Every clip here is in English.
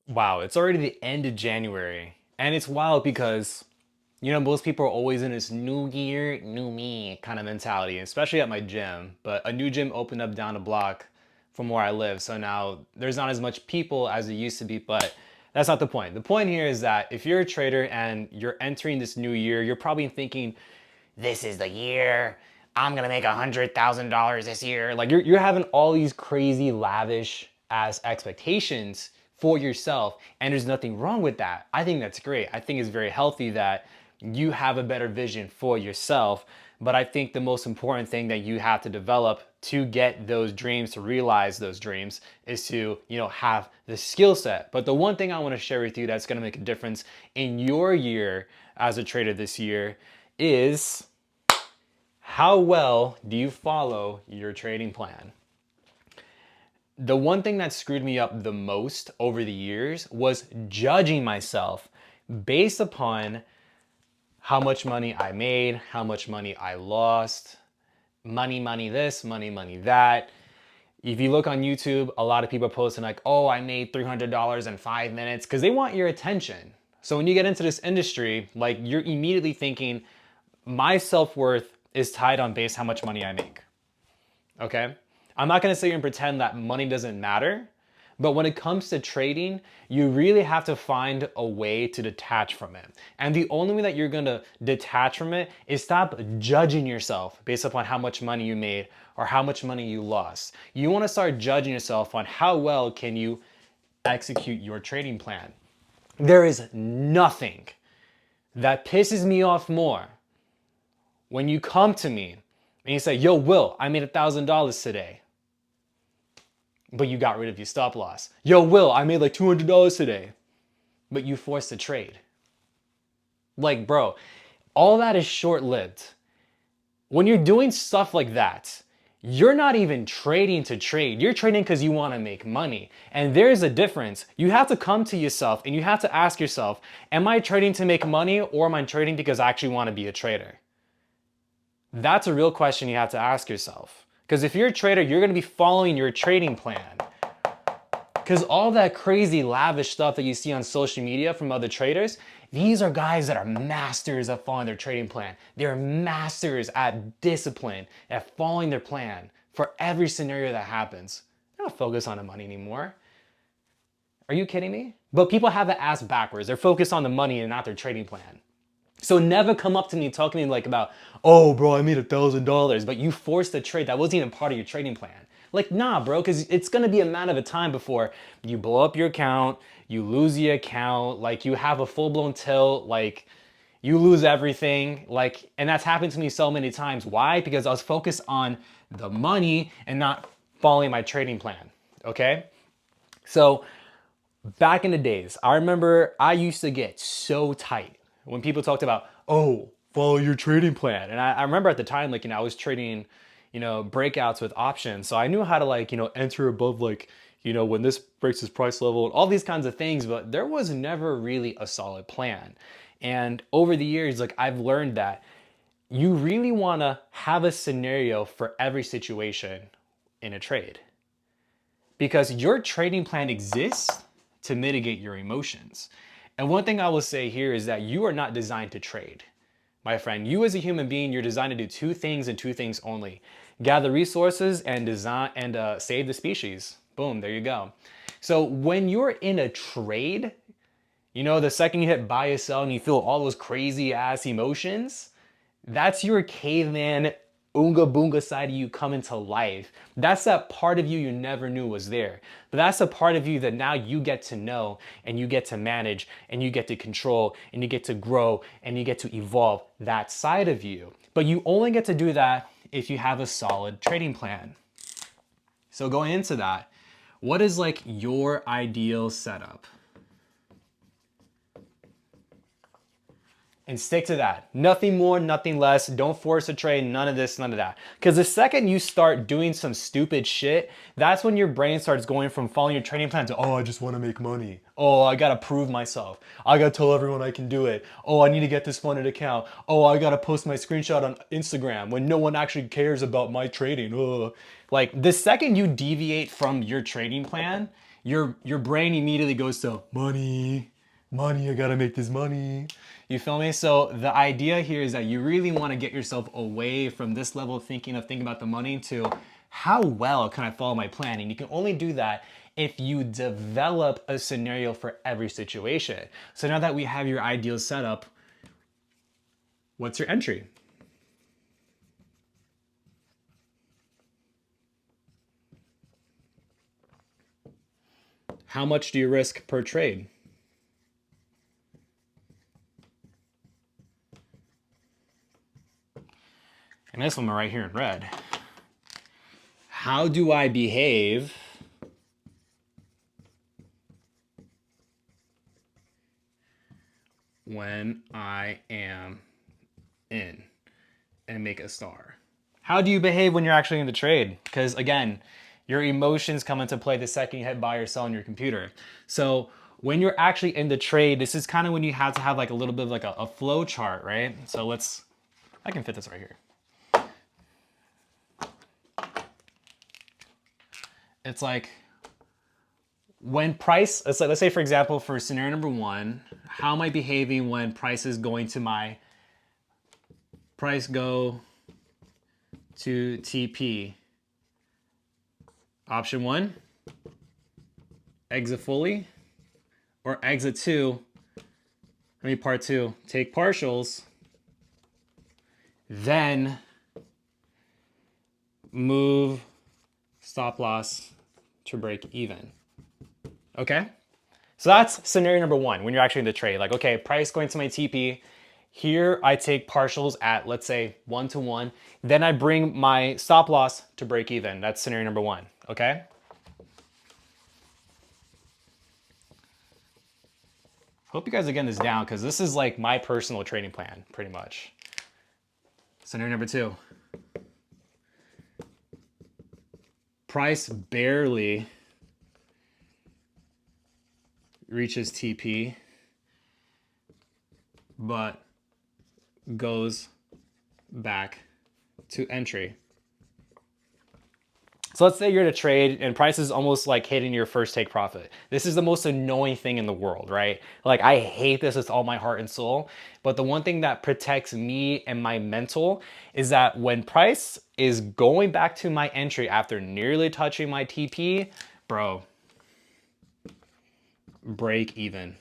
Wow, it's already the end of January. And it's wild because, most people are always in this new year, new me kind of mentality, especially at my gym. But a new gym opened up down the block from where I live. So now there's not as much people as there used to be, but that's not the point. The point here is that if you're a trader and you're entering this new year, you're probably thinking, this is the year. I'm gonna make $100,000 this year. Like you're having all these crazy lavish ass expectations for yourself, and there's nothing wrong with that. I think that's great. I think it's very healthy that you have a better vision for yourself. But I think the most important thing that you have to develop to get those dreams, to realize those dreams, is to, have the skill set. But the one thing I want to share with you that's going to make a difference in your year as a trader this year is how well do you follow your trading plan? The one thing that screwed me up the most over the years was judging myself based upon how much money I made, how much money I lost, money this, money that. If you look on YouTube, a lot of people are posting like, oh, I made $300 in 5 minutes because they want your attention. So when you get into this industry, like you're immediately thinking, my self-worth is tied on base how much money I make. Okay? I'm not gonna sit here and pretend that money doesn't matter, but when it comes to trading, you really have to find a way to detach from it. And the only way that you're gonna detach from it is stop judging yourself based upon how much money you made or how much money you lost. You wanna start judging yourself on how well can you execute your trading plan. There is nothing that pisses me off more when you come to me and you say, yo, Will, I made $1,000 today, but you got rid of your stop loss. Yo, Will, I made like $200 today, but you forced a trade. Like, bro, all that is short lived. When you're doing stuff like that, you're not even trading to trade. You're trading because you want to make money. And there's a difference. You have to come to yourself and you have to ask yourself, am I trading to make money or am I trading because I actually want to be a trader? That's a real question you have to ask yourself. Because if you're a trader, you're going to be following your trading plan. Because all that crazy lavish stuff that you see on social media from other traders, these are guys that are masters at following their trading plan. They're masters at discipline, at following their plan for every scenario that happens. They're not focused on the money anymore. Are you kidding me? But people have the ass backwards. They're focused on the money and not their trading plan. So never come up to me talking to me like about, oh bro, I made $1,000, but you forced a trade that wasn't even part of your trading plan. Like, nah, bro, because it's gonna be a matter of time before you blow up your account, you lose your account, like you have a full-blown tilt, like you lose everything. Like, and that's happened to me so many times. Why? Because I was focused on the money and not following my trading plan. Okay? So back in the days, I remember I used to get so tight when people talked about, oh, follow your trading plan. And I remember at the time, like, I was trading, breakouts with options. So I knew how to like, enter above like, when this breaks this price level and all these kinds of things, but there was never really a solid plan. And over the years, like I've learned that you really want to have a scenario for every situation in a trade because your trading plan exists to mitigate your emotions. And one thing I will say here is that you are not designed to trade. My friend, you as a human being, you're designed to do two things and two things only. Gather resources and design and save the species. Boom, there you go. So when you're in a trade, the second you hit buy or sell and you feel all those crazy ass emotions, that's your caveman oonga boonga side of you coming to life. That's that part of you you never knew was there. But that's a part of you that now you get to know and you get to manage and you get to control and you get to grow and you get to evolve that side of you. But you only get to do that if you have a solid trading plan. So going into that, what is like your ideal setup? And stick to that. Nothing more, nothing less. Don't force a trade, none of this, none of that. Because the second you start doing some stupid shit, that's when your brain starts going from following your trading plan to, oh, I just want to make money. Oh, I got to prove myself. I got to tell everyone I can do it. Oh, I need to get this funded account. Oh, I got to post my screenshot on Instagram when no one actually cares about my trading. Ugh. Like the second you deviate from your trading plan, your brain immediately goes to money, money, I gotta make this money. You feel me? So the idea here is that you really want to get yourself away from this level of thinking about the money to how well can I follow my plan? And you can only do that if you develop a scenario for every situation. So now that we have your ideal setup, what's your entry? How much do you risk per trade? And this one right here in red. How do I behave when I am in and make a star? How do you behave when you're actually in the trade? Because again, your emotions come into play the second you hit buy or sell on your computer. So when you're actually in the trade, this is kind of when you have to have like a little bit of like a flow chart, right? So I can fit this right here. It's like when price, let's say for example, for scenario number one, how am I behaving when price is going to my price go to TP? Option one, exit fully, or exit two, part two, take partials, then move stop loss to break even. Okay? So that's scenario number one when you're actually in the trade. Like, okay, price going to my TP. Here I take partials at, let's say, 1-to-1. Then I bring my stop loss to break even. That's scenario number one. Okay? Hope you guys are getting this down because this is like my personal trading plan, pretty much. Scenario number two. Price barely reaches TP, but goes back to entry. So let's say you're in a trade and price is almost like hitting your first take profit. This is the most annoying thing in the world, right? Like I hate this with all my heart and soul. But the one thing that protects me and my mental is that when price is going back to my entry after nearly touching my TP, bro, break even.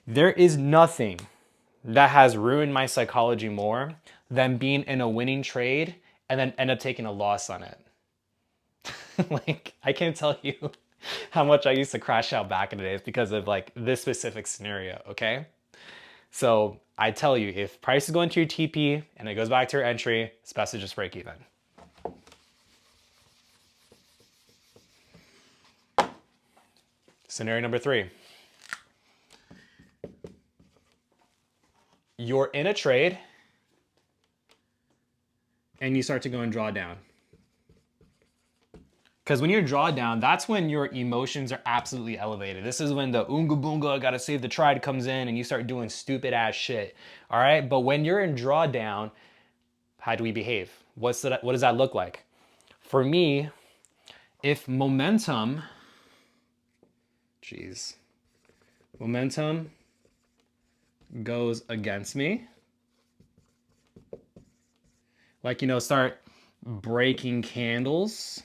There is nothing that has ruined my psychology more than being in a winning trade and then end up taking a loss on it. Like, I can't tell you how much I used to crash out back in the days because of like this specific scenario, okay? So I tell you, if price is going to your TP and it goes back to your entry, it's best to just break even. Scenario number three. You're in a trade and you start to go and draw down. Because when you're drawdown, that's when your emotions are absolutely elevated. This is when the oonga boonga, gotta save the trade comes in and you start doing stupid ass shit. All right. But when you're in drawdown, how do we behave? What does that look like? For me, if momentum goes against me, like, start breaking candles,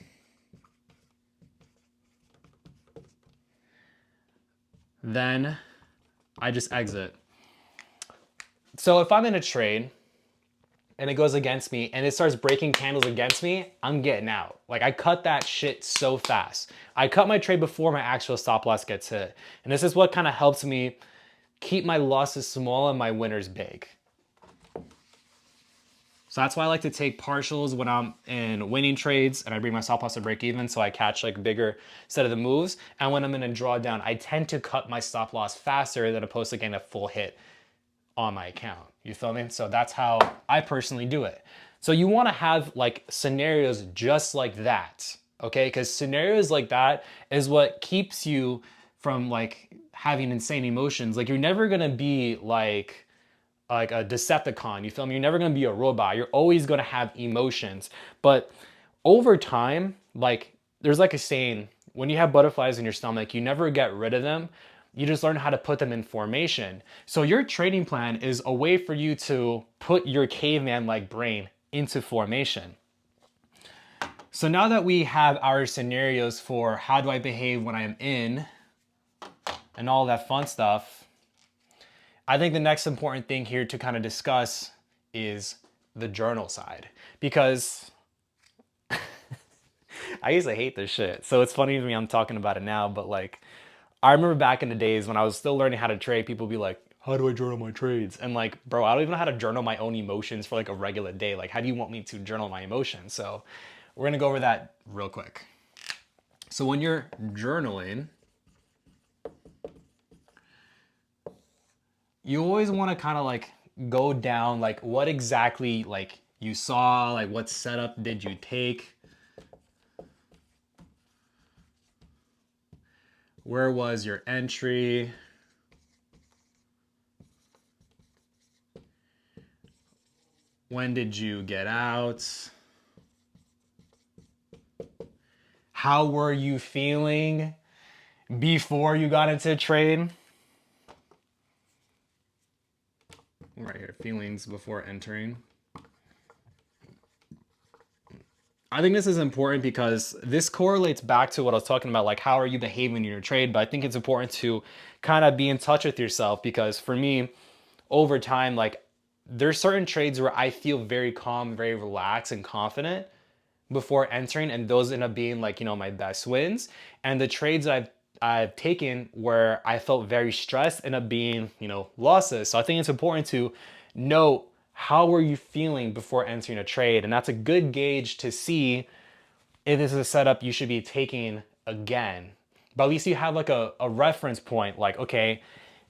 then I just exit. So if I'm in a trade and it goes against me and it starts breaking candles against me, I'm getting out. Like I cut that shit so fast. I cut my trade before my actual stop loss gets hit. And this is what kind of helps me keep my losses small and my winners big. So that's why I like to take partials when I'm in winning trades and I bring my stop loss to break even so I catch like a bigger set of the moves. And when I'm in a drawdown, I tend to cut my stop loss faster than opposed to getting a full hit on my account. You feel me? So that's how I personally do it. So you want to have like scenarios just like that, okay? Because scenarios like that is what keeps you from like having insane emotions. Like you're never gonna be like a Decepticon, you feel me? You're never gonna be a robot. You're always gonna have emotions. But over time, like there's like a saying, when you have butterflies in your stomach, you never get rid of them. You just learn how to put them in formation. So your training plan is a way for you to put your caveman-like brain into formation. So now that we have our scenarios for how do I behave when I'm in and all that fun stuff, I think the next important thing here to kind of discuss is the journal side. Because I used to hate this shit. So it's funny to me I'm talking about it now, but like I remember back in the days when I was still learning how to trade, people be like, how do I journal my trades? And like, bro, I don't even know how to journal my own emotions for like a regular day. Like, how do you want me to journal my emotions? So we're gonna go over that real quick. So when you're journaling, you always want to kind of like go down like what exactly like you saw, like what setup did you take? Where was your entry? When did you get out? How were you feeling before you got into trade? Right here, feelings before entering. I think this is important because this correlates back to what I was talking about, like how are you behaving in your trade, but I think it's important to kind of be in touch with yourself because for me, over time, like there's certain trades where I feel very calm, very relaxed and confident before entering, and those end up being like, you know, my best wins. And the trades that I've taken where I felt very stressed end up being, you know, losses. So I think it's important to note how were you feeling before entering a trade, and that's a good gauge to see if this is a setup you should be taking again. But at least you have like a reference point, like, okay,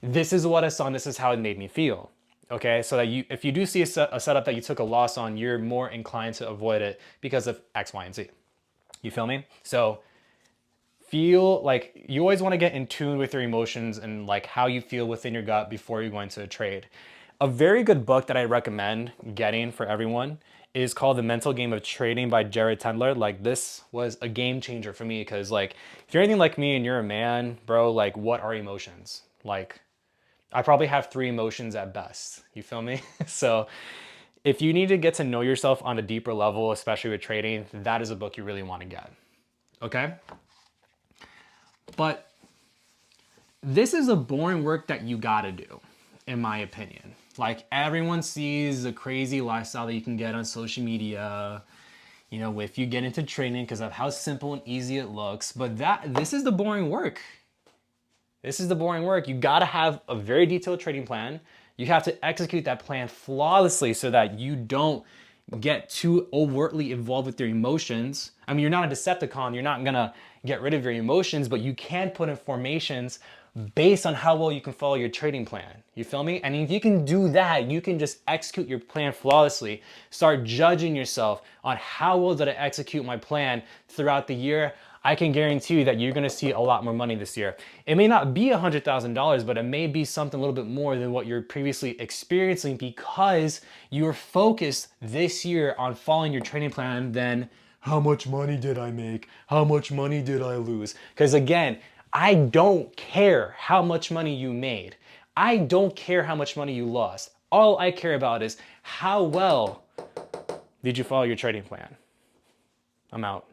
this is what I saw and this is how it made me feel. Okay, so that you, if you do see a setup that you took a loss on, you're more inclined to avoid it because of X, Y, and Z. You feel me? So feel like you always want to get in tune with your emotions and like how you feel within your gut before you go into a trade. A very good book that I recommend getting for everyone is called The Mental Game of Trading by Jared Tendler. Like this was a game changer for me because like if you're anything like me and you're a man, bro, like what are emotions? Like I probably have 3 emotions at best. You feel me? So if you need to get to know yourself on a deeper level, especially with trading, that is a book you really want to get. Okay? But this is a boring work that you gotta do, in my opinion. Like everyone sees the crazy lifestyle that you can get on social media, you know, if you get into trading because of how simple and easy it looks. But this is the boring work. This is the boring work. You gotta have a very detailed trading plan. You have to execute that plan flawlessly so that you don't get too overtly involved with your emotions. I mean, you're not a Decepticon. You're not gonna get rid of your emotions, but you can put in formations based on how well you can follow your trading plan. You feel me? And if you can do that, you can just execute your plan flawlessly. Start judging yourself on how well did I execute my plan throughout the year. I can guarantee you that you're gonna see a lot more money this year. It may not be $100,000, but it may be something a little bit more than what you're previously experiencing because you're focused this year on following your trading plan than how much money did I make? How much money did I lose? Because again, I don't care how much money you made. I don't care how much money you lost. All I care about is how well did you follow your trading plan? I'm out.